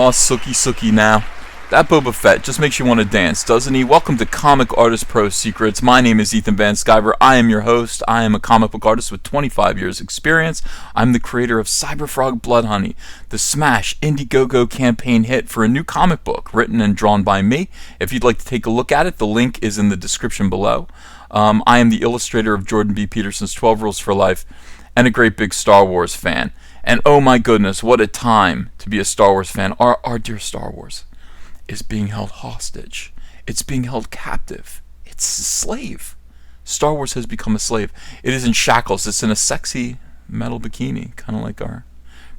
Aw, Sookie Sookie now. That Boba Fett just makes you want to dance, doesn't he? Welcome to Comic Artist Pro Secrets. My name is Ethan Van Sciver. I am your host. I am a comic book artist with 25 years experience. I'm the creator of Cyberfrog Blood Honey, the smash Indiegogo campaign hit for a new comic book written and drawn by me. If you'd like to take a look at it, the link is in the description below. I am the illustrator of Jordan B. Peterson's 12 Rules for Life and a great big Star Wars fan. And oh my goodness, what a time to be a Star Wars fan. Our dear Star Wars is being held hostage. It's being held captive. It's a slave. Star Wars has become a slave. It is in shackles. It's in a sexy metal bikini, kind of like our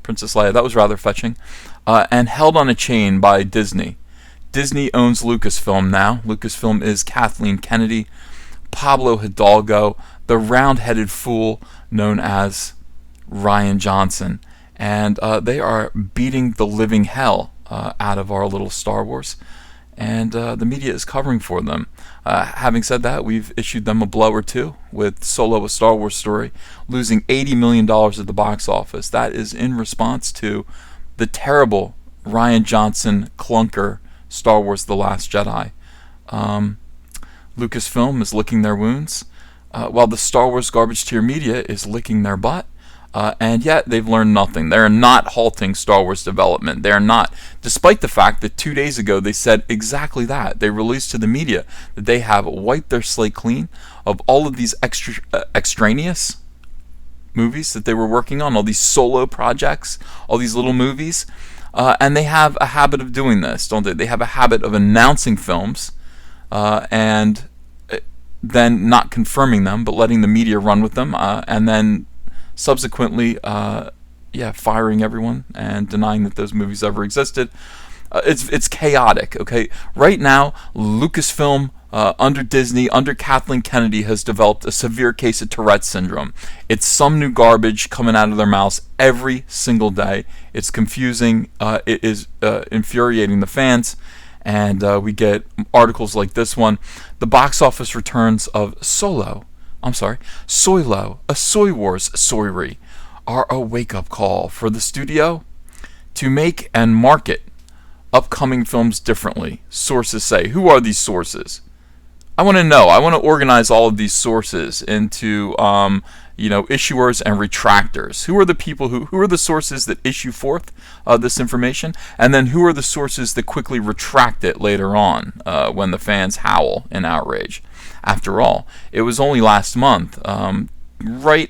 Princess Leia. That was rather fetching. And held on a chain by Disney. Disney owns Lucasfilm now. Lucasfilm is Kathleen Kennedy, Pablo Hidalgo, the round-headed fool known as Rian Johnson. And they are beating the living hell out of our little Star Wars, and the media is covering for them. Having said that, we've issued them a blow or two with Solo: A Star Wars Story, losing $80 million at the box office. That is in response to the terrible Rian Johnson clunker Star Wars: The Last Jedi. Lucasfilm is licking their wounds, while the Star Wars garbage tier media is licking their butt. And yet they've learned nothing. They're not halting Star Wars development. They're not, despite the fact that 2 days ago they said exactly that. They released to the media that they have wiped their slate clean of all of these extraneous movies that they were working on, all these solo projects, all these little movies. And they have a habit of doing this, don't they? They have a habit of announcing films and then not confirming them, but letting the media run with them, and then subsequently, firing everyone and denying that those movies ever existed. It's chaotic, okay? Right now, Lucasfilm, under Disney, under Kathleen Kennedy, has developed a severe case of Tourette's syndrome. It's some new garbage coming out of their mouths every single day. It's confusing. It is infuriating the fans. And we get articles like this one. The box office returns of Soilo, a Soy Wars story, are a wake-up call for the studio to make and market upcoming films differently, sources say. Who are these sources? I want to know. I want to organize all of these sources into issuers and retractors. Who are the people who are the sources that issue forth this information, and then who are the sources that quickly retract it later on when the fans howl in outrage? After all, it was only last month, right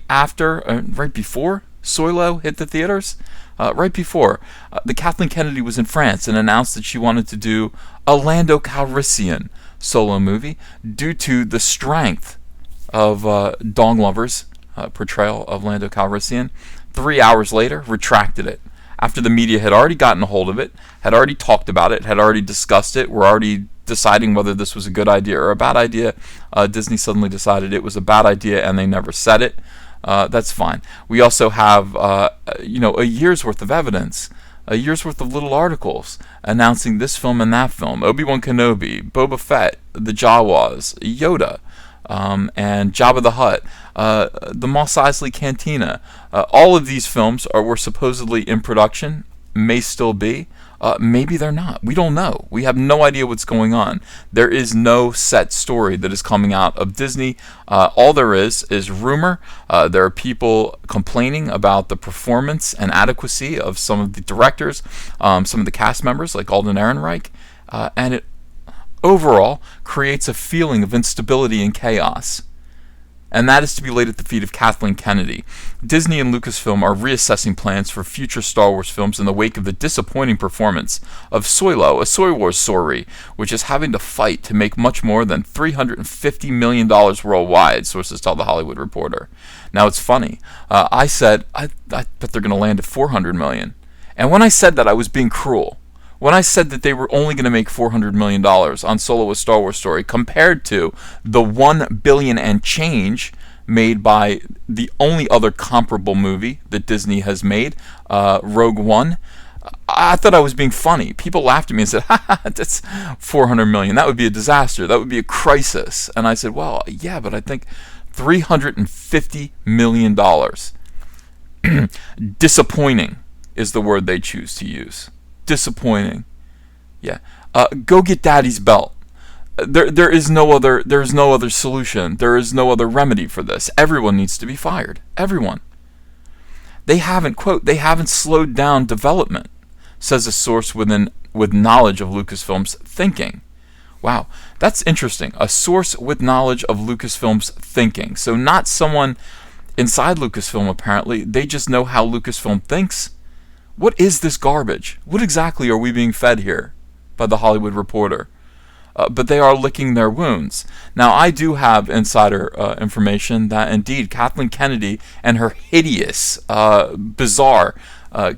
before Soilo hit the theaters, the Kathleen Kennedy was in France and announced that she wanted to do a Lando Calrissian solo movie due to the strength of Dong Lover's portrayal of Lando Calrissian. 3 hours later, retracted it. After the media had already gotten a hold of it, had already talked about it, had already discussed it, were already deciding whether this was a good idea or a bad idea, Disney suddenly decided it was a bad idea, and they never said it. That's fine. We also have, a year's worth of evidence, a year's worth of little articles announcing this film and that film. Obi-Wan Kenobi, Boba Fett, the Jawas, Yoda, and Jabba the Hutt, the Mos Eisley Cantina. All of these films were supposedly in production, may still be. Maybe they're not. We don't know. We have no idea what's going on. There is no set story that is coming out of Disney. All there is rumor. There are people complaining about the performance and adequacy of some of the directors, some of the cast members like Alden Ehrenreich, and it overall creates a feeling of instability and chaos. And that is to be laid at the feet of Kathleen Kennedy. Disney and Lucasfilm are reassessing plans for future Star Wars films in the wake of the disappointing performance of Soilo, a Soy Wars story, which is having to fight to make much more than $350 million worldwide, sources tell The Hollywood Reporter. Now, it's funny. I said, I bet they're going to land at $400 million. And when I said that, I was being cruel. When I said that they were only going to make $400 million on Solo: A Star Wars Story compared to the $1 billion and change made by the only other comparable movie that Disney has made, Rogue One, I thought I was being funny. People laughed at me and said, that's $400 million. That would be a disaster. That would be a crisis. And I said, well, yeah, but I think $350 million. Disappointing is the word they choose to use. disappointing. Yeah. Go get Daddy's belt. There is no other solution. There is no other remedy for this. Everyone needs to be fired. Everyone. They haven't slowed down development, says a source with knowledge of Lucasfilm's thinking. Wow, that's interesting. A source with knowledge of Lucasfilm's thinking. So not someone inside Lucasfilm, apparently. They just know how Lucasfilm thinks. What is this garbage? What exactly are we being fed here by The Hollywood Reporter? But they are licking their wounds. Now, I do have insider information that indeed Kathleen Kennedy and her hideous, bizarre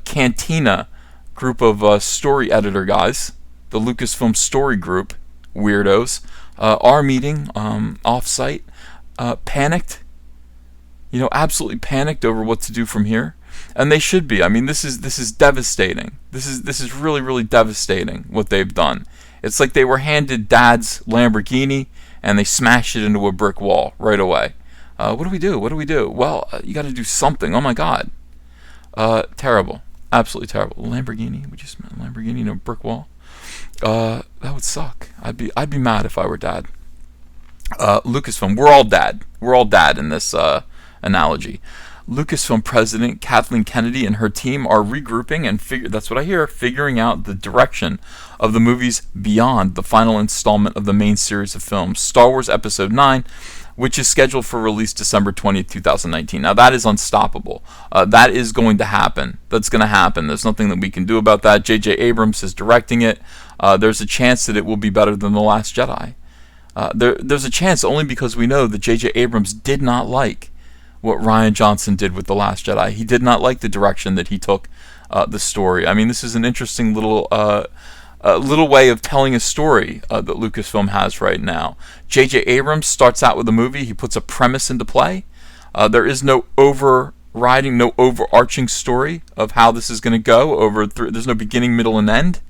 Cantina group of story editor guys, the Lucasfilm Story Group weirdos, are meeting off-site, panicked, absolutely panicked over what to do from here. And they should be. I mean, this is devastating. This is really, really devastating what they've done. It's like they were handed Dad's Lamborghini and they smashed it into a brick wall right away. What do we do? What do we do? Well, you got to do something. Oh my God, terrible, absolutely terrible. Lamborghini? We just met a Lamborghini into a brick wall. That would suck. I'd be mad if I were Dad. Lucasfilm, we're all Dad. We're all Dad in this analogy. Lucasfilm president Kathleen Kennedy and her team are regrouping and that's what I hear, figuring out the direction of the movies beyond the final installment of the main series of films, Star Wars Episode 9, which is scheduled for release December 20th, 2019. Now that is unstoppable. That is going to happen. That's going to happen. There's nothing that we can do about that. J.J. Abrams is directing it. There's a chance that it will be better than The Last Jedi. There's a chance only because we know that J.J. Abrams did not like what Rian Johnson did with The Last Jedi. He did not like the direction that he took the story. I mean, this is an interesting little way of telling a story that Lucasfilm has right now. J.J. Abrams starts out with a movie. He puts a premise into play. There is no overriding, no overarching story of how this is going to go. There's no beginning, middle, and end.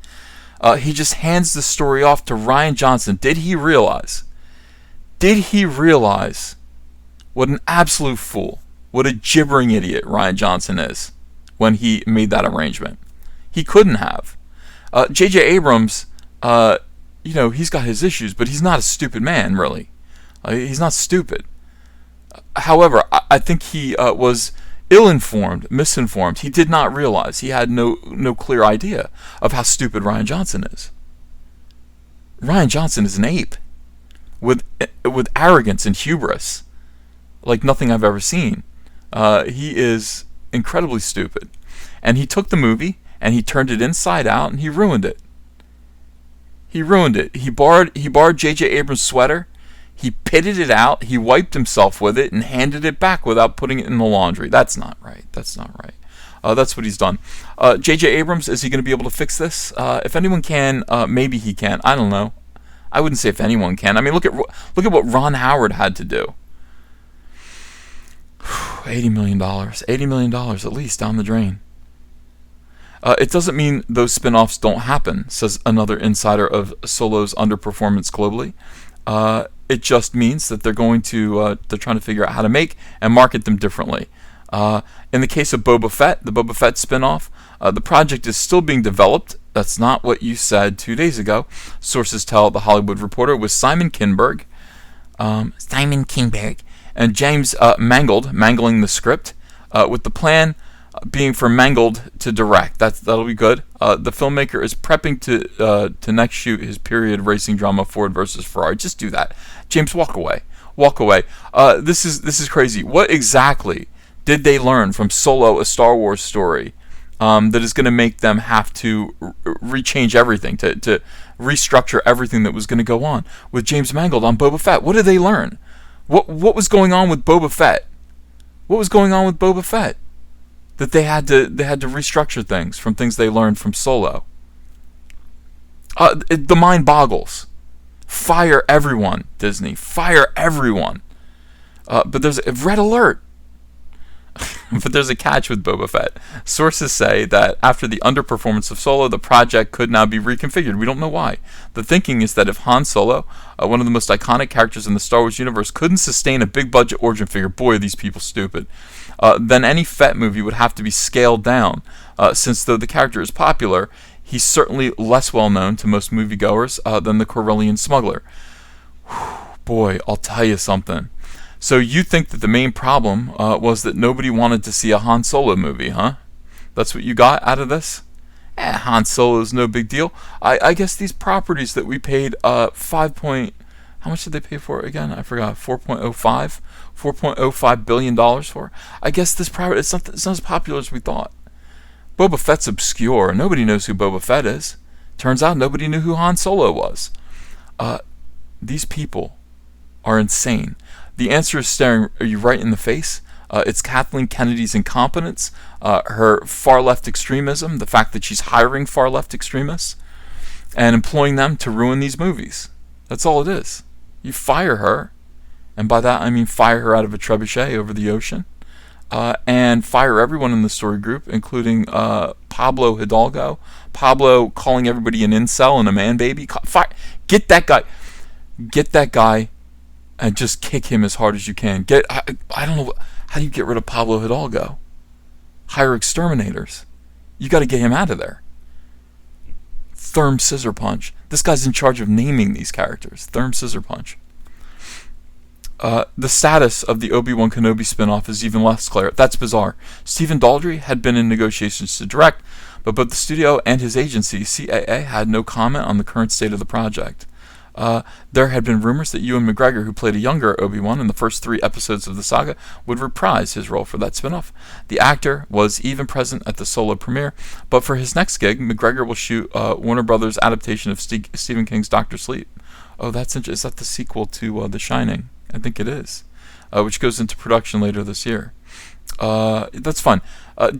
He just hands the story off to Rian Johnson. Did he realize what an absolute fool, what a gibbering idiot Rian Johnson is when he made that arrangement? He couldn't have. J.J. Abrams, he's got his issues, but he's not a stupid man, really. He's not stupid. However, I think he was ill-informed, misinformed. He did not realize. He had no clear idea of how stupid Rian Johnson is. Rian Johnson is an ape with arrogance and hubris like nothing I've ever seen. He is incredibly stupid. And he took the movie and he turned it inside out and he ruined it. He borrowed J.J. Abrams' sweater. He pitted it out. He wiped himself with it and handed it back without putting it in the laundry. That's not right. That's what he's done. J.J. Abrams, is he going to be able to fix this? If anyone can, maybe he can. I don't know. I wouldn't say if anyone can. I mean, look at what Ron Howard had to do. $80 million at least down the drain. It doesn't mean those spin-offs don't happen, says another insider of Solo's underperformance globally. It just means that they're trying to figure out how to make and market them differently. In the case of Boba Fett, the Boba Fett spin-off, the project is still being developed. That's not what you said 2 days ago. Sources tell The Hollywood Reporter with Simon Kinberg, and James Mangold mangling the script, with the plan being for Mangold to direct. That'll be good. The filmmaker is prepping to next shoot his period racing drama Ford versus Ferrari. Just do that, James. Walk away. This is crazy. What exactly did they learn from Solo, a Star Wars story, that is going to make them have to rechange everything, to restructure everything that was going to go on with James Mangold on Boba Fett? What did they learn? What was going on with Boba Fett? That they had to restructure things from things they learned from Solo. The mind boggles. Fire everyone, Disney. Fire everyone. But there's a red alert. But there's a catch with Boba Fett. Sources say that after the underperformance of Solo, the project could now be reconfigured. We don't know why. The thinking is that if Han Solo, one of the most iconic characters in the Star Wars universe, couldn't sustain a big-budget origin figure, boy, are these people stupid, then any Fett movie would have to be scaled down, since though the character is popular, he's certainly less well known to most moviegoers than the Corellian smuggler. Whew, boy, I'll tell you something. So you think that the main problem was that nobody wanted to see a Han Solo movie, huh? That's what you got out of this? Han Solo is no big deal. I guess these properties that we paid how much did they pay for it again? I forgot. $4.05 billion for. I guess this property, it's not as popular as we thought. Boba Fett's obscure. Nobody knows who Boba Fett is. Turns out nobody knew who Han Solo was. These people are insane. The answer is staring you right in the face. It's Kathleen Kennedy's incompetence, her far-left extremism, the fact that she's hiring far-left extremists, and employing them to ruin these movies. That's all it is. You fire her, and by that I mean fire her out of a trebuchet over the ocean, and fire everyone in the story group, including Pablo Hidalgo. Pablo calling everybody an incel and a man-baby. Get that guy, and just kick him as hard as you can. I don't know, how do you get rid of Pablo Hidalgo? Hire exterminators. You got to get him out of there. Therm Scissor Punch. This guy's in charge of naming these characters. Therm Scissor Punch. The status of the Obi-Wan Kenobi spin-off is even less clear. That's bizarre. Stephen Daldry had been in negotiations to direct, but both the studio and his agency, CAA, had no comment on the current state of the project. There had been rumors that Ewan McGregor, who played a younger Obi-Wan in the first 3 episodes of the saga, would reprise his role for that spin-off. The actor was even present at the Solo premiere, but for his next gig, McGregor will shoot Warner Brothers' adaptation of Stephen King's Dr. Sleep. Oh, that's interesting. Is that the sequel to The Shining? I think it is, which goes into production later this year. That's fun.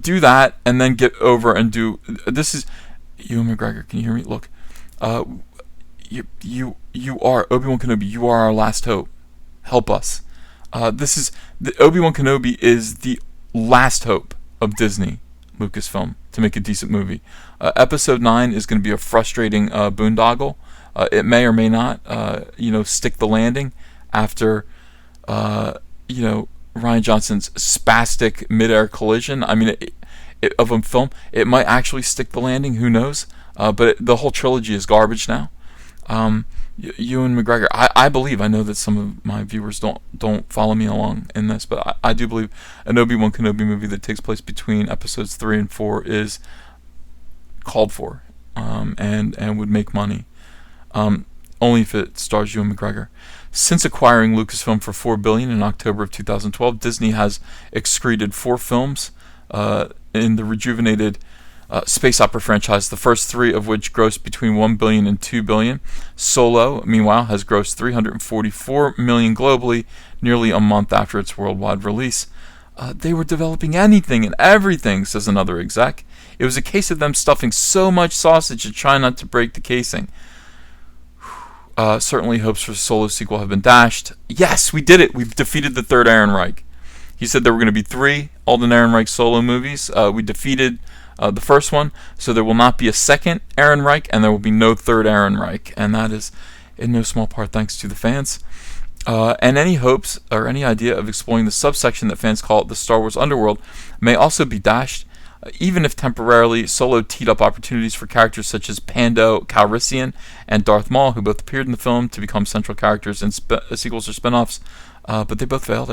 Do that, and then get over and do... This is... Ewan McGregor, can you hear me? Look. You are Obi-Wan Kenobi. You are our last hope. Help us. Obi-Wan Kenobi is the last hope of Disney, Lucasfilm, to make a decent movie. Episode 9 is going to be a frustrating boondoggle. It may or may not, stick the landing after, Rian Johnson's spastic mid-air collision. I mean, of a film, it might actually stick the landing. Who knows? But the whole trilogy is garbage now. Ewan McGregor, I believe, I know that some of my viewers don't follow me along in this, but I do believe an Obi-Wan Kenobi movie that takes place between episodes 3 and 4 is called for, and would make money, only if it stars Ewan McGregor. Since acquiring Lucasfilm for $4 billion in October of 2012, Disney has excreted 4 films in the rejuvenated space opera franchise, the first 3 of which grossed between $1 billion and $2 billion. Solo, meanwhile, has grossed $344 million globally, nearly a month after its worldwide release. They were developing anything and everything, says another exec. It was a case of them stuffing so much sausage and trying not to break the casing. Certainly hopes for a Solo sequel have been dashed. Yes, we did it. We've defeated the third Ehrenreich. He said there were going to be 3 Alden Ehrenreich Solo movies. We defeated the first one, so there will not be a second Ehrenreich, and there will be no third Ehrenreich, and that is in no small part thanks to the fans. And any hopes or any idea of exploring the subsection that fans call it the Star Wars underworld may also be dashed. Even if temporarily, Solo teed up opportunities for characters such as Pando Calrissian and Darth Maul, who both appeared in the film to become central characters in sequels or spin-offs. But they both failed.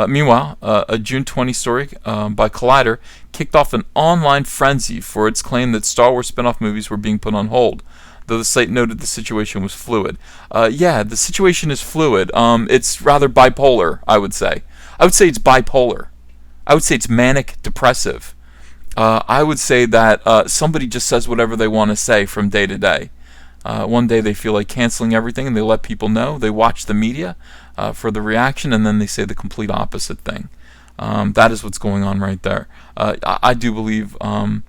Meanwhile, a June 20 story by Collider kicked off an online frenzy for its claim that Star Wars spin-off movies were being put on hold, though the site noted the situation was fluid. The situation is fluid. It's rather bipolar, I would say. I would say it's bipolar. I would say it's manic depressive. I would say that somebody just says whatever they want to say from day to day. One day they feel like canceling everything and they let people know. They watch the media for the reaction, and then they say the complete opposite thing. That is what's going on right there. I do believe, and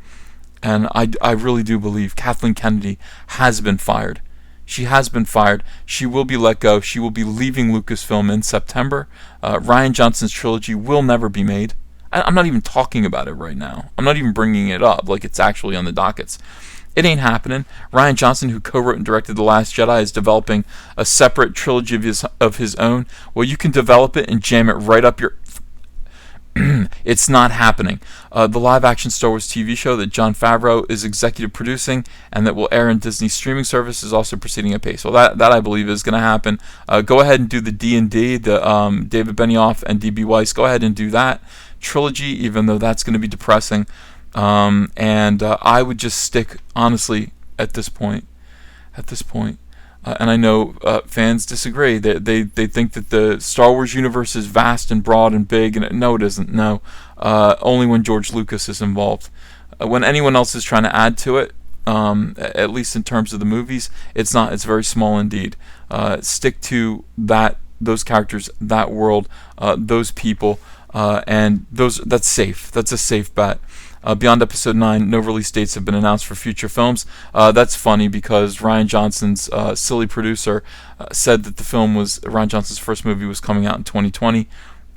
I really do believe, Kathleen Kennedy has been fired. She has been fired. She will be let go. She will be leaving Lucasfilm in September. Rian Johnson's trilogy will never be made. I'm not even talking about it right now. I'm not even bringing it up like it's actually on the dockets. It ain't happening. Rian Johnson, who co-wrote and directed The Last Jedi, is developing a separate trilogy of his own. Well, you can develop it and jam it right up your... It's not happening. The live-action Star Wars TV show that Jon Favreau is executive producing and that will air in Disney's streaming service is also proceeding at pace. Well, that I believe is going to happen. Go ahead and do the D&D, the David Benioff and D.B. Weiss. Go ahead and do that trilogy, even though that's going to be depressing. And I would just stick, honestly, at this point. And I know fans disagree. They think that the Star Wars universe is vast and broad and big, and no, it isn't. No, only when George Lucas is involved. When anyone else is trying to add to it, at least in terms of the movies, it's not. It's very small indeed. Stick to those characters, that world, those people, and that's safe. That's a safe bet. Beyond Episode 9, no release dates have been announced for future films. That's funny because Rian Johnson's silly producer said that Rian Johnson's first movie was coming out in 2020.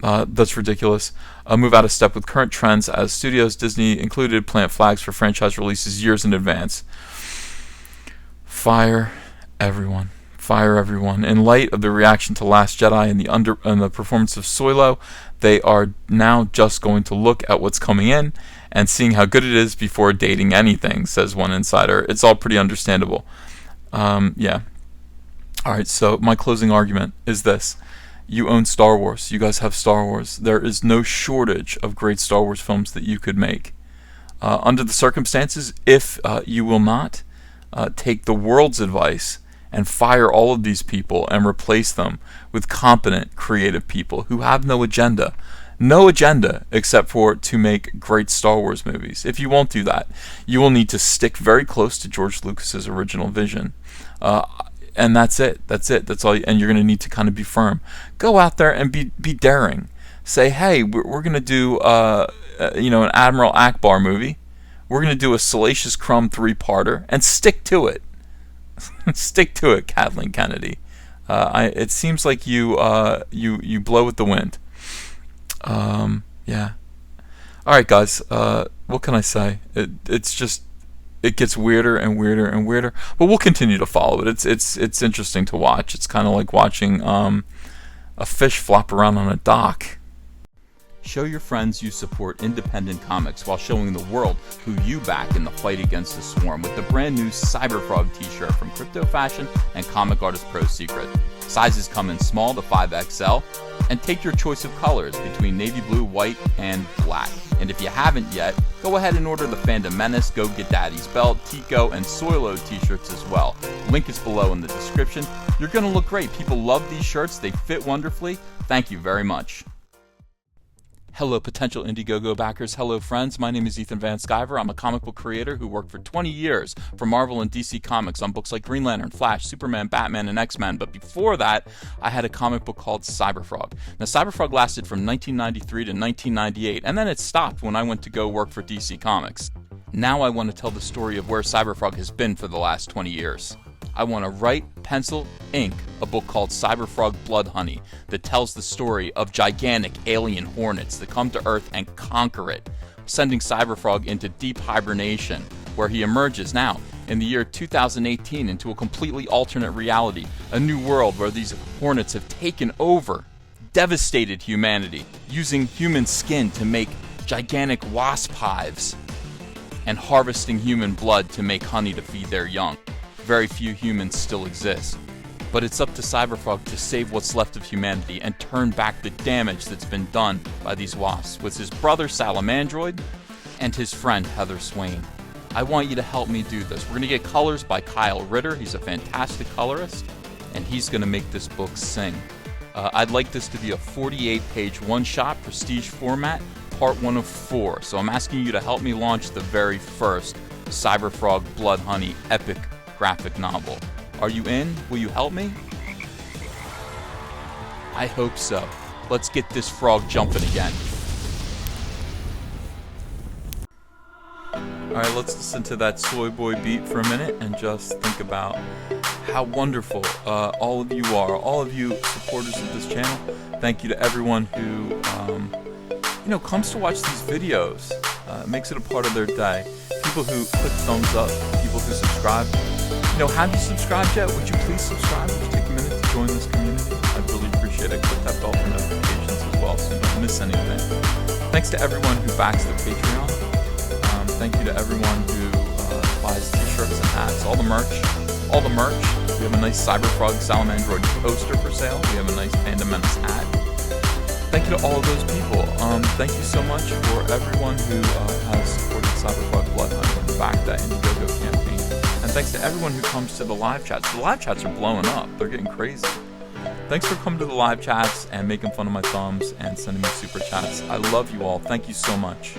That's ridiculous. Move out of step with current trends as studios, Disney included, plant flags for franchise releases years in advance. Fire everyone. In light of the reaction to Last Jedi and the performance of Solo, they are now just going to look at what's coming in and seeing how good it is before dating anything, says one insider. It's all pretty understandable. Yeah. All right, so my closing argument is this. You own Star Wars. You guys have Star Wars. There is no shortage of great Star Wars films that you could make. Under the circumstances, if you will not take the world's advice and fire all of these people and replace them with competent, creative people who have no agenda except for to make great Star Wars movies. If you won't do that, you will need to stick very close to George Lucas's original vision. And that's it. That's all. And you're going to need to kind of be firm. Go out there and be daring. Say, hey, we're going to do an Admiral Akbar movie. We're going to do a Salacious Crumb 3-parter and stick to it. Stick to it, Kathleen Kennedy. It seems like you blow with the wind. Yeah. All right, guys. What can I say? It gets weirder and weirder and weirder, but we'll continue to follow it. It's interesting to watch. It's kind of like watching a fish flop around on a dock. Show your friends you support independent comics while showing the world who you back in the fight against the swarm with the brand new Cyberfrog t-shirt from Crypto Fashion and Comic Artist Pro Secret. Sizes come in small to 5XL, and take your choice of colors between navy blue, white, and black. And if you haven't yet, go ahead and order the Fandom Menace, Go Get Daddy's Belt, Tico, and Soilo t-shirts as well. Link is below in the description. You're going to look great. People love these shirts. They fit wonderfully. Thank you very much. Hello, potential Indiegogo backers. Hello, friends. My name is Ethan Van Sciver. I'm a comic book creator who worked for 20 years for Marvel and DC Comics on books like Green Lantern, Flash, Superman, Batman, and X-Men. But before that, I had a comic book called Cyberfrog. Now, Cyberfrog lasted from 1993 to 1998, and then it stopped when I went to go work for DC Comics. Now I want to tell the story of where Cyberfrog has been for the last 20 years. I want to write, pencil, ink a book called Cyberfrog Blood Honey that tells the story of gigantic alien hornets that come to Earth and conquer it, sending Cyberfrog into deep hibernation, where he emerges now in the year 2018 into a completely alternate reality, a new world where these hornets have taken over, devastated humanity, using human skin to make gigantic wasp hives, and harvesting human blood to make honey to feed their young. Very few humans still exist, but it's up to Cyberfrog to save what's left of humanity and turn back the damage that's been done by these wasps with his brother Salamandroid and his friend Heather Swain. I want you to help me do this. We're going to get colors by Kyle Ritter. He's a fantastic colorist, and he's going to make this book sing. I'd like this to be a 48-page one-shot prestige format, part 1 of 4. So I'm asking you to help me launch the very first Cyberfrog Blood Honey epic graphic novel. Are you in? Will you help me? I hope so. Let's get this frog jumping again. Alright, let's listen to that soy boy beat for a minute and just think about how wonderful all of you are. All of you supporters of this channel. Thank you to everyone who comes to watch these videos. Makes it a part of their day. People who click thumbs up, people who subscribe. Have you subscribed yet? Would you please subscribe? Would you take a minute to join this community? I'd really appreciate it. Click that bell for notifications as well so you don't miss anything. Thanks to everyone who backs the Patreon. Thank you to everyone who buys t-shirts and hats, all the merch. We have a nice Cyberfrog Salamandroid poster for sale. We have a nice Panda Menace hat. Thank you to all of those people. Thank you so much for everyone who has supported Cyberfrog Bloodhunt and backed that Indiegogo campaign. And thanks to everyone who comes to the live chats. The live chats are blowing up. They're getting crazy. Thanks for coming to the live chats and making fun of my thumbs and sending me super chats. I love you all. Thank you so much.